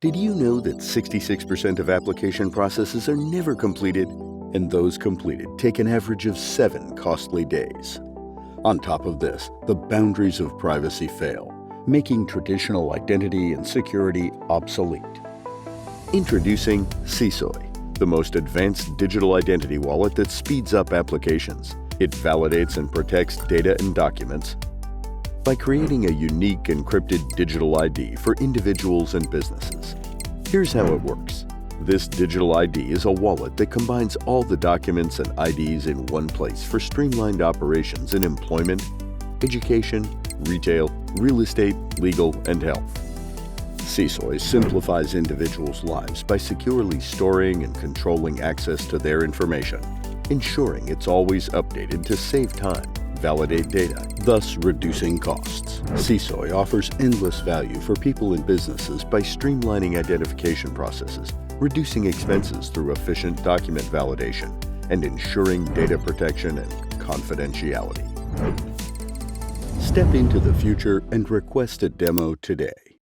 Did you know that 66% of application processes are never completed, and those completed take an average of 7 costly days? On top of this, the boundaries of privacy fail, making traditional identity and security obsolete. Introducing CSOI, the most advanced digital identity wallet that speeds up applications. It validates and protects data and documents by creating a unique encrypted digital ID for individuals and businesses. Here's how it works. This digital ID is a wallet that combines all the documents and IDs in one place for streamlined operations in employment, education, retail, real estate, legal, and health. CSOI simplifies individuals' lives by securely storing and controlling access to their information, ensuring it's always updated to save time, validate data, thus reducing costs. CSOI offers endless value for people and businesses by streamlining identification processes, reducing expenses through efficient document validation, and ensuring data protection and confidentiality. Step into the future and request a demo today.